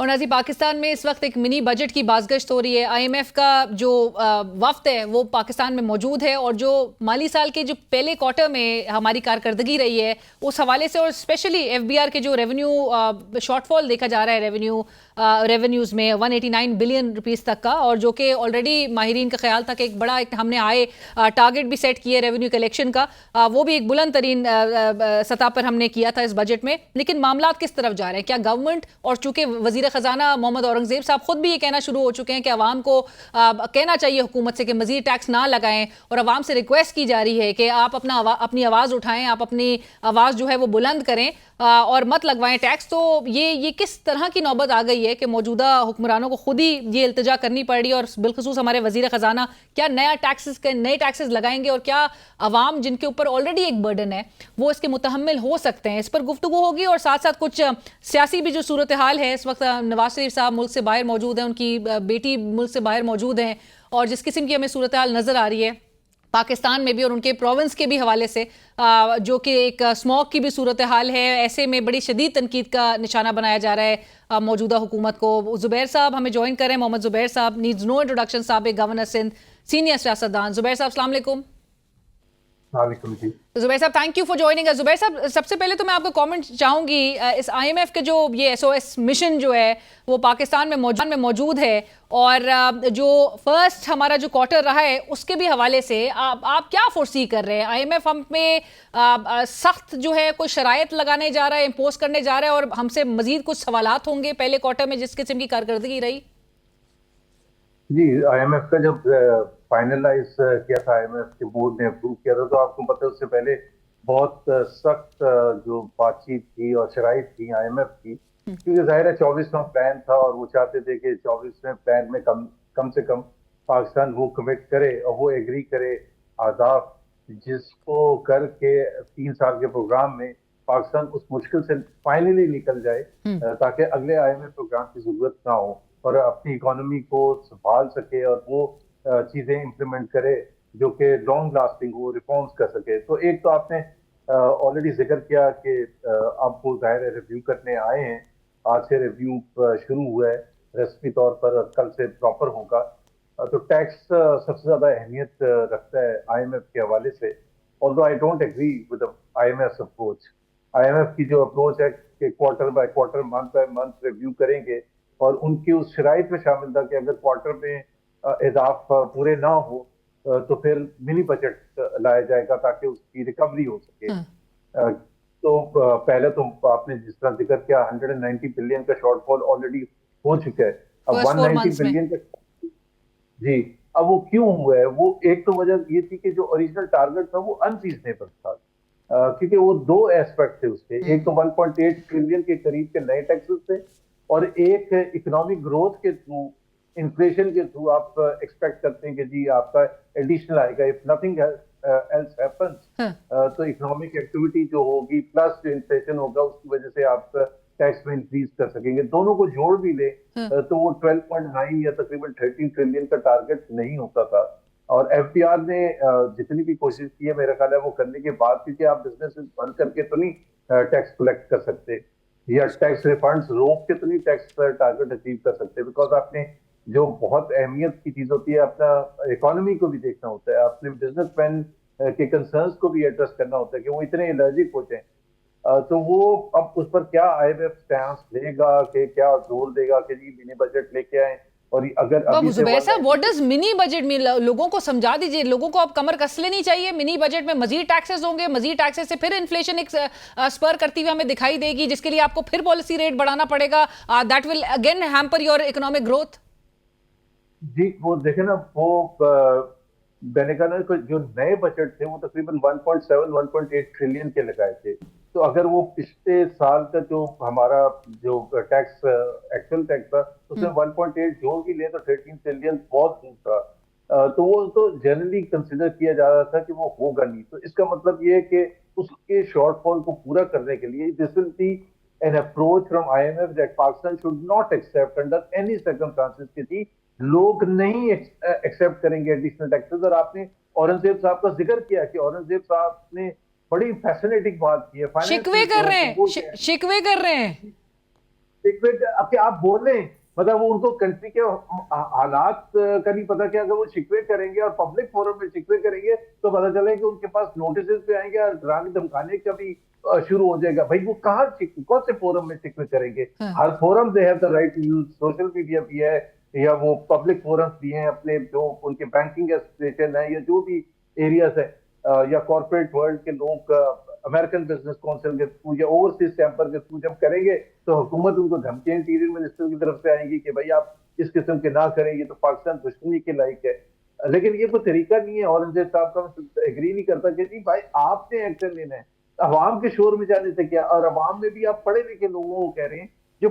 और नाज़ी, पाकिस्तान में इस वक्त एक मिनी बजट की बाज़गश्त हो रही है। आईएमएफ का जो वफ्द है वो पाकिस्तान में मौजूद है और जो माली साल के जो पहले क्वार्टर में हमारी कारकर्दगी रही है उस हवाले से, और स्पेशली एफबीआर के जो रेवेन्यू शॉर्टफॉल देखा जा रहा है रेवेन्यूज़ में 189 बिलियन रुपीस तक का, और जो कि ऑलरेडी माहिरीन का ख्याल था कि एक बड़ा हमने टारगेट भी सेट किया रेवेन्यू कलेक्शन का, वो भी एक बुलंद तरीन सतह पर हमने किया था इस बजट में। लेकिन मामला किस तरफ जा रहे हैं? क्या गवर्नमेंट, और चूंकि वजीर खजाना मोहम्मद औरंगजेब साहब खुद भी ये कहना शुरू हो चुके हैं कि अवाम को कहना चाहिए हुकूमत से कि मजीद टैक्स ना लगाएं, और अवाम से रिक्वेस्ट की जा रही है कि आप अपनी आवाज़ उठाएं, आप अपनी आवाज़ जो है वो बुलंद करें और मत लगवाएं टैक्स। तो ये किस तरह की नौबत आ गई है कि मौजूदा हुक्मरानों को खुद ही ये इल्तिजा करनी पड़ रही है, और बिलखुसूस हमारे वजीर खजाना क्या नए टैक्सेस लगाएंगे, और क्या अवाम जिनके ऊपर ऑलरेडी एक बर्डन है वो इसके मुतहम्मिल हो सकते हैं? इस पर गुफ्तगू होगी, और साथ साथ कुछ सियासी भी जो सूरत हाल है इस वक्त। नवाज शरीफ साहब मुल्क से बाहर मौजूद हैं, उनकी बेटी मुल्क से बाहर मौजूद हैं, और जिस किस्म की हमें सूरत हाल नज़र आ रही है पाकिस्तान में भी और उनके प्रोविंस के भी हवाले से, जो कि एक स्मॉग की भी सूरत हाल है, ऐसे में बड़ी शदीद तनकीद का निशाना बनाया जा रहा है मौजूदा हुकूमत को। जुबैर साहब हमें ज्वाइन करें, मोहम्मद जुबैर साहब, नीड्स नो इंट्रोडक्शन, साहब गवर्नर सिंध, सीनियर सियासतदान। जुबैर साहब अस्सलाम वालेकुम। जुबैर साहब, thank you for joining us. Zubair साहब, सबसे पहले तो मैं आपका कमेंट चाहूंगी, इस आईएमएफ के जो ये एसओएस मिशन जो है वो पाकिस्तान में मौजूद है, और जो फर्स्ट हमारा जो क्वार्टर रहा है उसके भी हवाले से आप क्या फोर्सी कर रहे हैं? आईएमएफ हम पे सख्त जो है कोई शराइत लगाने जा रहा है, इम्पोज करने जा रहा है, और हमसे मजीद कुछ सवालात होंगे पहले क्वार्टर में जिस किस्म की कारकर्दगी रही? जी, आईएमएफ का जब फाइनलाइज किया था, आईएमएफ के बोर्ड ने अप्रूव किया था, तो आपको पता है उससे पहले बहुत सख्त जो बातचीत थी और शराइत थी आईएमएफ की, क्योंकि जाहिर है 24वां प्लान था और वो चाहते थे कि 24वें प्लान में कम से कम पाकिस्तान वो कमिट करे और वो एग्री करे अहदाफ, जिसको करके 3 साल के प्रोग्राम में पाकिस्तान उस मुश्किल से फाइनली निकल जाए, ताकि अगले आईएमएफ प्रोग्राम की जरूरत ना हो और अपनी इकोनॉमी को संभाल सके और वो चीजें इंप्लीमेंट करे जो कि लॉन्ग लास्टिंग हो, रिफॉर्म्स कर सके। तो एक तो आपने ऑलरेडी जिक्र किया कि अब वो जाहिर रिव्यू करने आए हैं, आज से रिव्यू शुरू हुआ है रस्मी तौर पर और कल से प्रॉपर होगा। तो टैक्स सबसे ज्यादा अहमियत रखता है आईएमएफ के हवाले से, although I don't agree with IMF approach. IMF की जो अप्रोच है कि quarter by quarter, month by month review करेंगे, और उनकी उस शराइत में शामिल था कि अगर क्वार्टर में अहदाफ पूरे ना हो तो फिर मिनी बजट लाया जाएगा ताकि उसकी रिकवरी हो सके। तो पहले तो आपने जिस तरह जिक्र किया 190 बिलियन का शॉर्टफॉल ऑलरेडी हो चुका है। अब 190 बिलियन का, जी, अब वो क्यों हुआ है? वो एक तो वजह ये थी कि जो ओरिजिनल टारगेट था वो अनरीजनेबल था, क्योंकि वो दो एस्पेक्ट थे उसके। एक तो 1.8 ट्रिलियन के करीब के नए टैक्सेस थे, और एक इकोनॉमिक ग्रोथ के थ्रू, इन्फ्लेशन के थ्रू आप एक्सपेक्ट करते हैं कि जी आपका एडिशनल आएगा इफ नथिंग एल्स हैपेंस। तो इकोनॉमिक एक्टिविटी जो होगी प्लस जो इन्फ्लेशन होगा उसकी वजह से आप टैक्स में इंक्रीज कर सकेंगे। दोनों को जोड़ भी ले तो वो 12.9 या तकरीबन 13 ट्रिलियन का टारगेट नहीं होता था। और एफबीआर ने जितनी भी कोशिश की है, मेरा ख्याल है वो करने के बाद, क्योंकि आप बिजनेस बंद करके तो नहीं टैक्स कलेक्ट कर सकते या टैक्स रिफंड्स रोक के तो नहीं टैक्स टारगेट अचीव कर सकते, बिकॉज आपने जो बहुत अहमियत की चीज होती है, अपना इकोनॉमी को भी देखना होता है, अपने बिजनेसमैन के कंसर्न्स को भी एड्रेस करना होता है कि वो इतने एलर्जिक हो जाए। तो वो अब उस पर क्या आईएमएफ स्टैंस लेगा, कि क्या जोर देगा कि जी मिनी बजट लेके आए, और अगर अभी से जुबैर साहब, व्हाट डज मिनी बजट में, लोगों को समझा दीजिए। लोगों को अब कमर कस लेनी चाहिए। मिनी बजट में मजीद टैक्सेस होंगे, मजीद टैक्सेस से फिर इन्फ्लेशन एक स्पर करती हुई हमें दिखाई देगी, जिसके लिए आपको फिर पॉलिसी रेट बढ़ाना पड़ेगा। That will again hamper your economic growth. जी, वो देखे ना, वो मैंने कहा ना, जो नए बजट थे वो तकरीबन 1.7 1.8 ट्रिलियन के लगाए थे। तो अगर वो पिछले साल का जो हमारा जो टैक्स एक्चुअल टैक्स था उसमें 1.8 जोड़ भी ले तो 13 ट्रिलियन बहुत दूर था। तो वो तो जनरली कंसिडर किया जा रहा था कि वो होगा नहीं। तो इसका मतलब ये है कि उसके शॉर्टफॉल को पूरा करने के लिए this will be an approach from IMF that Pakistan should not accept under any circumstances कि जी लोग नहीं एक्सेप्ट करेंगे एडिशनल टैक्सेस। और आपने औरंगजेब साहब का जिक्र किया कि औरंगजेब साहब ने बड़ी फैसिनेटिंग बात की है, शिकवे कर रहे हैं, शिकवे कर रहे हैं। शिकवे अब क्या आप बोल रहे हैं, मतलब वो उनको कंट्री के हालात का नहीं पता कि अगर वो शिकवे करेंगे और पब्लिक फोरम में शिकवे करेंगे तो पता चले कि उनके पास नोटिस पे आएंगे और डराने धमकाने का भी शुरू हो जाएगा। भाई वो कहाँ कौन से फोरम में शिकवे करेंगे? हाँ। हर forum they have the right to use, social media भी है या वो पब्लिक फोरम्स भी हैं, अपने जो उनके बैंकिंग एसोसिएशन है या जो भी एरियाज है या कॉर्पोरेट वर्ल्ड के लोग अमेरिकन बिजनेस काउंसिल के थ्रू या ओवरसीज चैम्बर के थ्रू जब करेंगे तो हुकूमत उनको धमकियां इंटीरियर मिनिस्टर की तरफ से आएंगी कि भाई आप इस किस्म के ना करेंगे तो पाकिस्तान दुश्मनी के लायक है। लेकिन ये कोई तरीका नहीं है। औरंगजेब साहब का मैं एग्री नहीं करता कि जी भाई आपने एक्शन लेना है, अवाम के शोर में जाने से क्या। और अवाम में भी आप पढ़े लिखे लोगों को कह रहे हैं जो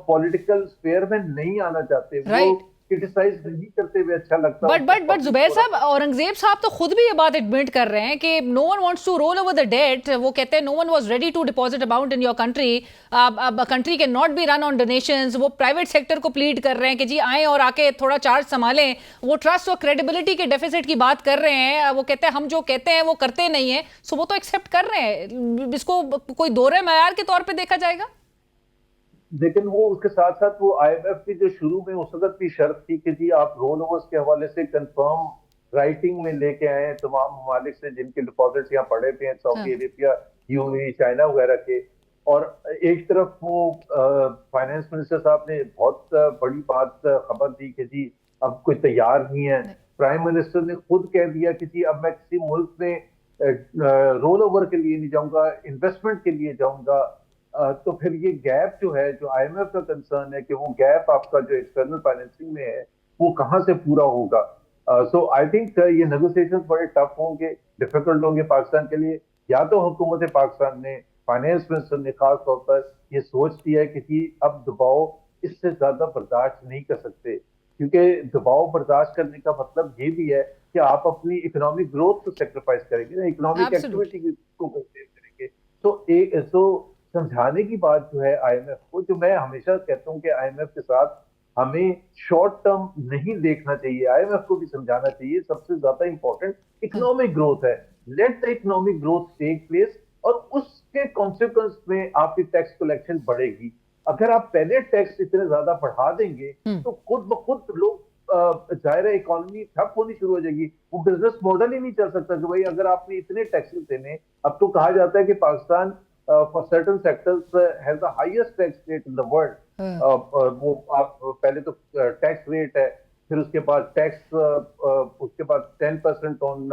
पॉलिटिकल स्फेयर में नहीं आना चाहते, वो राइट। क्रिटिसाइज नहीं करते हुए अच्छा लगता बट जुबैर साहब, औरंगजेब साहब तो खुद भी ये बात एडमिट कर रहे हैं कि no one wants to roll over the debt. वो कहते हैं no one was ready to deposit amount in your country, अब country can not be run on donations. वो प्राइवेट सेक्टर को प्लीड कर रहे हैं कि जी आए और आके थोड़ा चार्ज संभालें। वो ट्रस्ट और क्रेडिबिलिटी के डेफिसिट की बात कर रहे हैं। वो कहते हैं हम जो कहते हैं वो करते नहीं है। सो वो तो एक्सेप्ट कर रहे हैं, इसको कोई दोहरे मायार के तौर पर देखा जाएगा। लेकिन वो उसके साथ साथ वो आईएमएफ की जो शुरू में उस वक्त की शर्त थी कि जी आप रोल ओवर्स के हवाले से कंफर्म राइटिंग में लेके आए हैं तमाम ममालिक से जिनके डिपॉजिट्स यहाँ पड़े थे, सऊदी अरेबिया, यूएई, चाइना वगैरह के। और एक तरफ वो फाइनेंस मिनिस्टर साहब ने बहुत बड़ी बात खबर दी कि जी अब कोई तैयार नहीं है। प्राइम मिनिस्टर ने खुद कह दिया कि जी अब मैं किसी मुल्क में रोल ओवर के लिए नहीं जाऊंगा, इन्वेस्टमेंट के लिए जाऊंगा। तो फिर ये गैप जो है, जो आईएमएफ का कंसर्न है कि वो गैप आपका जो एक्सटर्नल फाइनेंसिंग में है वो कहाँ से पूरा होगा। सो आई थिंक ये नेगोशिएशंस बड़े टफ होंगे, डिफिकल्ट होंगे पाकिस्तान के लिए। या तो हुकूमत पाकिस्तान ने, फाइनेंस मिनिस्टर ने खास तौर पर ये सोच लिया है कि जी अब दबाव इससे ज्यादा बर्दाश्त नहीं कर सकते, क्योंकि दबाव बर्दाश्त करने का मतलब ये भी है कि आप अपनी इकोनॉमिक ग्रोथ को सेक्रीफाइस करेंगे, इकोनॉमिक एक्टिविटी को करेंगे। तो समझाने की बात जो है आईएमएफ को, जो मैं हमेशा कहता हूं कि आईएमएफ के साथ हमें शॉर्ट टर्म नहीं देखना चाहिए, आईएमएफ को भी समझाना चाहिए सबसे ज्यादा इंपॉर्टेंट इकोनॉमिक ग्रोथ है। Let the economic growth take place और उसके कॉन्सिक्वेंस में आपकी टैक्स कलेक्शन बढ़ेगी। अगर आप पहले टैक्स इतने ज्यादा बढ़ा देंगे तो खुद ब खुद लोग जाहिर है इकोनॉमी ठप होनी शुरू हो जाएगी। वो बिजनेस मॉडल ही नहीं चल सकता कि भाई अगर आपने इतने टैक्सेस देने। अब तो कहा जाता है कि Pakistan for certain sectors has the highest tax rate in the world. वो आप पहले तो टैक्स रेट है, फिर उसके बाद टैक्स, उसके बाद 10% ऑन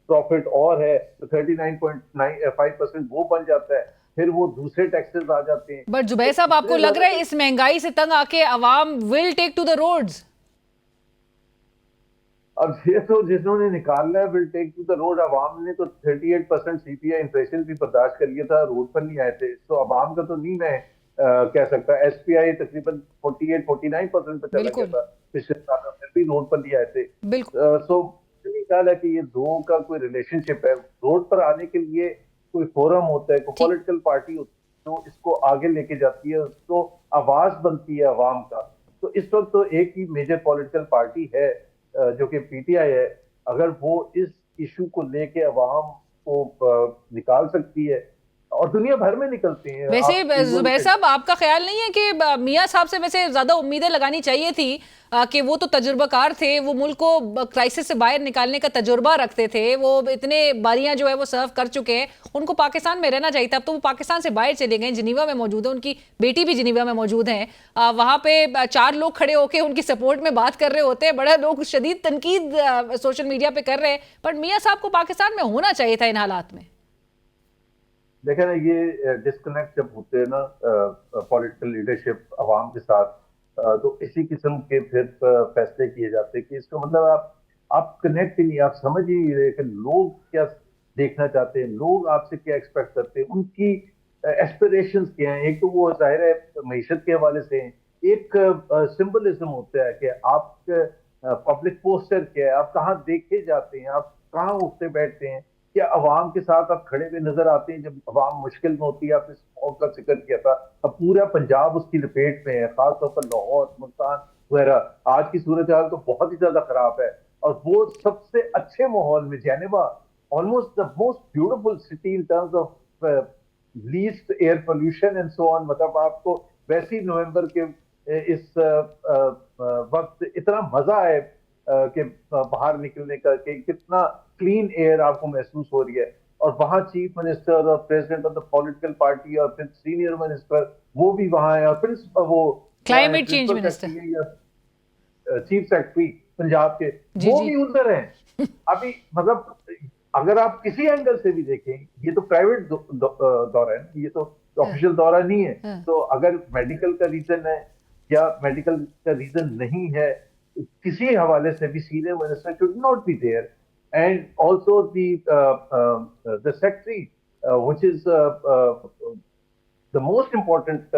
प्रॉफिट और है, तो 39.95% वो बन जाता है। फिर वो दूसरे टैक्सेस आ जाते हैं। बट जुबैर साहब, आपको लग रहा है इस महंगाई से तंग आके अवाम will take to the roads? अब ये तो जिन्होंने निकालना है will take to the road. अवाम ने तो 38% सीपीआई इन्फ्लेशन भी बर्दाश्त कर लिया था, रोड पर नहीं आए थे। तो अवाम का तो नहीं मैं कह सकता। एसपीआई तकरीबन 48-49% पे चला गया था पिछले साल, फिर भी रोड पर नहीं आए थे। सो मेरी ख्याल है कि ये दो का कोई रिलेशनशिप है। रोड पर आने के लिए कोई फोरम होता है, कोई पॉलिटिकल पार्टी होती है जो इसको आगे लेके जाती है, उसको आवाज बनती है अवाम का। तो इस वक्त तो एक ही मेजर पॉलिटिकल पार्टी है जो कि पीटीआई है। अगर वो इस इशू को लेके अवाम को निकाल सकती है, और दुनिया भर में निकलते हैं। वैसे जुबैर साहब, आपका ख्याल नहीं है कि मियां साहब से वैसे ज्यादा उम्मीदें लगानी चाहिए थी कि वो तो तजुर्बाकार थे, वो मुल्क को क्राइसिस से बाहर निकालने का तजुर्बा रखते थे, वो इतने बारियां जो है वो सर्व कर चुके हैं, उनको पाकिस्तान में रहना चाहिए था। अब तो वो पाकिस्तान से बाहर चले गए, जिनीवा में मौजूद है, उनकी बेटी भी जिनीवा में मौजूद है। वहां पे 4 लोग खड़े होकर उनकी सपोर्ट में बात कर रहे होते हैं, बड़ा लोग शदीद तनकीद सोशल मीडिया पे कर रहे हैं, बट मियां साहब को पाकिस्तान में होना चाहिए था इन हालात में। देखें ना, ये डिस्कनेक्ट जब होते हैं ना पॉलिटिकल लीडरशिप अवाम के साथ, तो इसी किस्म के फिर फैसले किए जाते हैं कि इसका मतलब आप कनेक्ट ही नहीं, आप समझ ही नहीं रहे कि लोग क्या देखना चाहते हैं, लोग आपसे क्या एक्सपेक्ट करते हैं, उनकी एस्पिरेशंस क्या हैं। एक तो वो जाहिर है मईशत के हवाले से हैं, एक सिंबलिज्म होता है कि आप पब्लिक पोस्टर क्या है, आप कहाँ देखे जाते हैं, आप कहाँ उठते बैठते हैं, क्या अवाम के साथ आप खड़े हुए नजर आते हैं जब अवाम मुश्किल में होती है। आपने स्मॉग का जिक्र किया था, अब पूरा पंजाब उसकी लपेट में है, खासतौर पर लाहौर, मुल्तान वगैरह। आज की सूरत हाल तो बहुत ही ज्यादा खराब है, और वो सबसे अच्छे माहौल में Geneva, almost the most beautiful city in terms of least air pollution and so on, मतलब आपको वैसे ही नवंबर के इस वक्त इतना मजा है कि बाहर निकलने का, कि कितना क्लीन एयर आपको महसूस हो रही है। और वहाँ चीफ मिनिस्टर और president of the political party और फिर सीनियर मिनिस्टर वो भी वहाँ है, और वो क्या है, climate change principal minister. Secretary या चीफ सेक्रेटरी पंजाब के, जी वो जी। भी उधर हैं अभी। मतलब अगर आप किसी एंगल से भी देखें, ये तो प्राइवेट दौरा है, ये तो हाँ, ऑफिशियल दौरा नहीं है। हाँ। तो अगर मेडिकल का रीजन है या मेडिकल का रीजन नहीं है, किसी हवाले से भी senior minister should not be there. And also the secretary which is the most important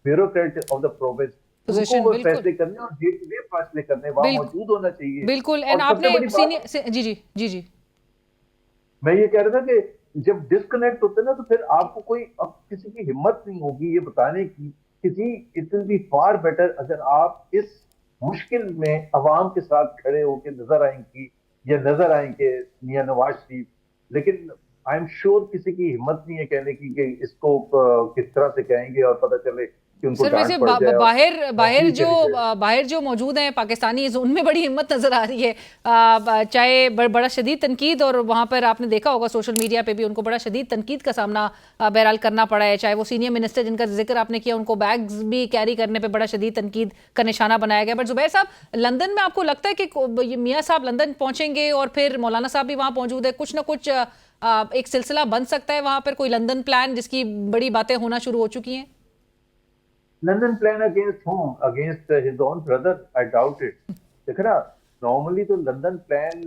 bureaucrat of the province, उनको पोजीशन वो बिल्कुल। फैसले करने और डे टू डे फैसले करने वहां बिल्कुल मौजूद होना चाहिए। बिल्कुल। एंड और सबसे आपने बड़ी बात, सीनियर जी जी जी जी। मैं ये कह रहा था कि जब डिस्कनेक्ट होते हैं ना, तो फिर आपको कोई, अब किसी की हिम्मत नहीं होगी ये बताने की कि जी it will be far better अगर आप इस मुश्किल में अवाम के साथ खड़े होकर नजर आएंगी या नजर आएंगे मियां नवाज शरीफ। लेकिन आई एम श्योर किसी की हिम्मत नहीं है कहने की कि इसको किस तरह से कहेंगे और पता चले कि उनको सर वैसे डांट पड़ जाए और बाहर बाहर नौकरी जो चली जाए। बाहर जो मौजूद हैं पाकिस्तानी, उनमें बड़ी हिम्मत नजर आ रही है। चाहे बड़ा शदीद तनकीद, और वहाँ पर आपने देखा होगा सोशल मीडिया पे भी उनको बड़ा शदीद तनकीद का सामना बहरहाल करना पड़ा है। चाहे वो सीनियर मिनिस्टर जिनका जिक्र आपने किया, उनको बैग्स भी कैरी करने पे बड़ा शदीद तनकीद का निशाना बनाया गया। बट जुबैर साहब, लंदन में आपको लगता है कि मियाँ साहब लंदन पहुंचेंगे और फिर मौलाना साहब भी वहाँ मौजूद है, कुछ ना कुछ एक सिलसिला बन सकता है वहाँ पर, कोई लंदन प्लान जिसकी बड़ी बातें होना शुरू हो चुकी हैं? London plan against whom? Against his own brother? I doubt it. देख ना, नॉर्मली तो लंदन प्लान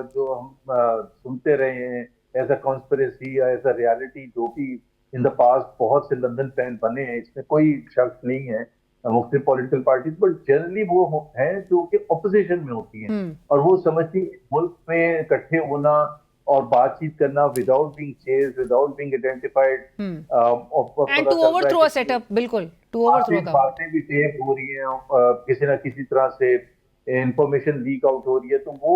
जो हम सुनते रहे हैं एज अ कॉन्स्पिरेसी या एज अ रियलिटी, जो भी इन द पास्ट बहुत से लंदन प्लान बने हैं, इसमें कोई शक नहीं है। मुख्तलिफ पॉलिटिकल पार्टीज, बट जनरली वो हैं जो कि ऑपोजिशन में होती हैं, हम्म और वो समझती हैं मुल्क में इकट्ठे होना और बातचीत करना without being chased, without being identified, hmm. और एंड पता टू चल रहा है ओवरथ्रो अ कि सेटअप, बिल्कुल टू ओवरथ्रो का। बातें भी टेप हो रही हैं, किसी ना किसी तरह से इंफॉर्मेशन लीक आउट हो रही है, तो वो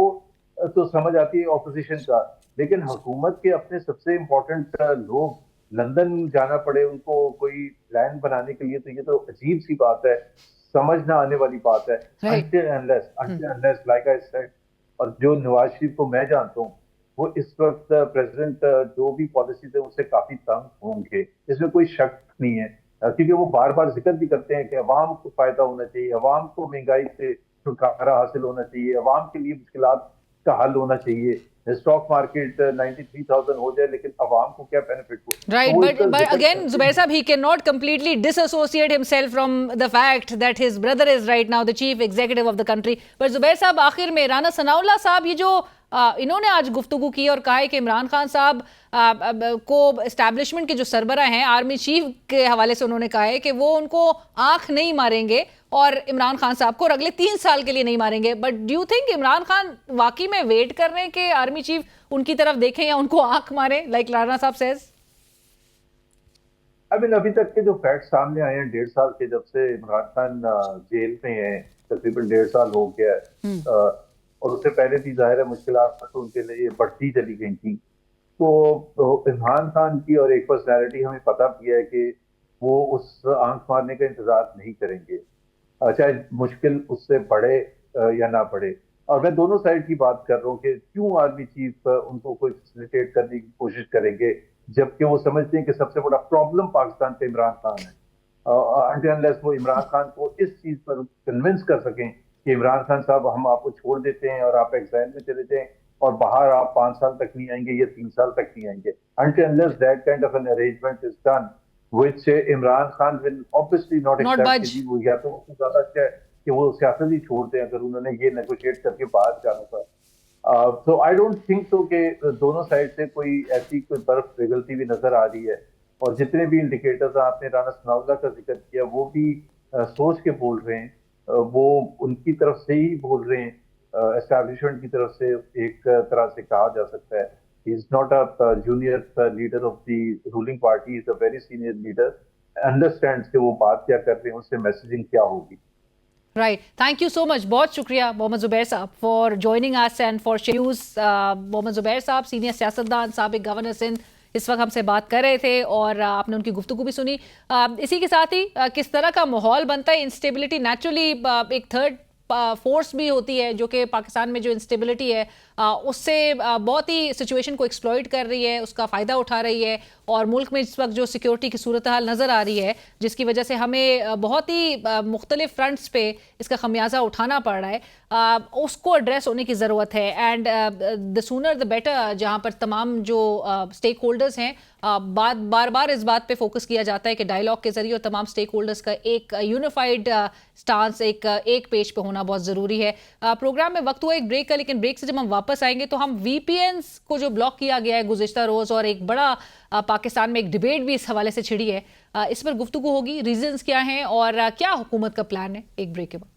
तो समझ आती है ऑपोजिशन का। लेकिन हुकूमत के अपने सबसे इम्पोर्टेंट लोग लंदन जाना पड़े उनको कोई प्लान बनाने के लिए, तो ये तो अजीब सी बात है, समझ ना आने वाली बात है। Right. until unless like I said, और जो नवाज शरीफ को मैं जानता हूँ, वो इस वक्त प्रेसिडेंट जो भी पॉलिसी थे उससे काफी तंग होंगे, इसमें कोई शक नहीं है। क्योंकि वो बार बार जिक्र भी करते हैं कि अवाम को फायदा होना चाहिए, अवाम को महंगाई से छुटकारा हासिल होना चाहिए, अवाम के लिए मुश्किलात का हल होना चाहिए। स्टॉक मार्केट 93,000 हो जाए, लेकिन अवाम को क्या बेनिफिट हो, तो Right, वो but इसका but जिक्र again, करते Zubair हैं। Saab, he cannot completely disassociate himself from the fact that his brother is right now the chief executive of the country. But Zubair Saab, आखिर में राना सनाउल्लाह साहब ये जो इन्होंने आज गुफ्तगू की और कहा है कि इमरान खान साहब को एस्टैब्लिशमेंट के जो सरबरा हैं, आर्मी चीफ के हवाले से उन्होंने कहा है कि वो उनको आंख नहीं मारेंगे और इमरान खान साहब को और अगले 3 साल के लिए नहीं मारेंगे। But do you think Imran Khan वाकई में वेट कर रहे हैं कि आर्मी चीफ उनकी तरफ देखें या उनको आंख मारे, लाइक राना साहब सेज? अभी तक के जो फैक्ट सामने आए हैं, 1.5 साल के जब से इमरान खान जेल में है, तकरीबन 1.5 साल हो गया है, और उससे पहले भी जाहिर है मुश्किलात तो उनके लिए बढ़ती चली गई थी। तो इमरान खान की और एक पर्सनैलिटी हमें पता भी है कि वो उस आंख मारने का इंतजार नहीं करेंगे, चाहे मुश्किल उससे बढ़े या ना बढ़े। और मैं दोनों साइड की बात कर रहा हूँ कि क्यों आर्मी चीफ उनको कोई फैसिलिटेट करने की कोशिश करेंगे, जबकि वो समझते हैं कि सबसे बड़ा प्रॉब्लम पाकिस्तान पे इमरान खान है। अनलेस वो इमरान खान को इस चीज पर कन्विंस कर सकें कि इमरान खान साहब हम आपको छोड़ देते हैं और आप एग्जाम में चले जाएं और बाहर आप 5 साल तक नहीं आएंगे या 3 साल तक नहीं आएंगे, unless that kind of an arrangement is done, which Imran Khan will obviously not not accept, बज। कि वो या तो उससे ज्यादा अच्छा है कि वो सियासत ही छोड़ दें अगर उन्होंने ये नेगोशिएट करके बाहर जाना था। तो आई डोंट थिंक सो कि दोनों साइड से कोई ऐसी कोई बर्फ पिघलती हुई नजर आ रही है। और जितने भी इंडिकेटर्स आपने राना सनाउल्लाह का जिक्र किया, वो भी सोच के बोल रहे हैं, वो उनकी तरफ से ही बोल रहे हैं, एस्टैब्लिशमेंट की तरफ से एक तरह से कहा जा सकता है। He is not a junior leader of the ruling party. He is a very senior leader. Understands कि वो बात क्या कर रहे हैं, उससे मैसेजिंग क्या होगी। Right, thank you so much, बहुत शुक्रिया Mohammad Zubair sahab for joining us and for shares. Mohammad Zubair sahab, senior सियासतदान, साबिक गवर्नर सिंध, इस वक्त हमसे बात कर रहे थे और आपने उनकी गुफ्तगू भी सुनी। इसी के साथ ही किस तरह का माहौल बनता है, इंस्टेबिलिटी नेचुरली एक थर्ड फोर्स भी होती है जो कि पाकिस्तान में जो इंस्टेबिलिटी है उससे बहुत ही सिचुएशन को एक्सप्लॉइट कर रही है, उसका फ़ायदा उठा रही है और मुल्क में इस वक्त जो सिक्योरिटी की सूरत हाल नज़र आ रही है जिसकी वजह से हमें बहुत ही मुख्तलिफ फ्रंट्स पे इसका खमियाजा उठाना पड़ रहा है, उसको एड्रेस होने की ज़रूरत है। And the sooner the better, जहाँ पर तमाम जो स्टेक होल्डर्स हैं बार बार इस बात पे फोकस किया जाता है कि डायलॉग के जरिए और तमाम स्टेक होल्डर्स का एक यूनिफाइड स्टांस एक पेज पे होना बहुत ज़रूरी है। प्रोग्राम में वक्त हुआ एक ब्रेक का, लेकिन ब्रेक से जब हम वापस आएंगे तो हम वीपीएन्स को जो ब्लॉक किया गया है गुज़िश्ता रोज़ और एक बड़ा पाकिस्तान में एक डिबेट भी इस हवाले से छिड़ी है, इस पर गुफ्तगू होगी, रीजंस क्या हैं और क्या हुकूमत का प्लान है। एक ब्रेक के बाद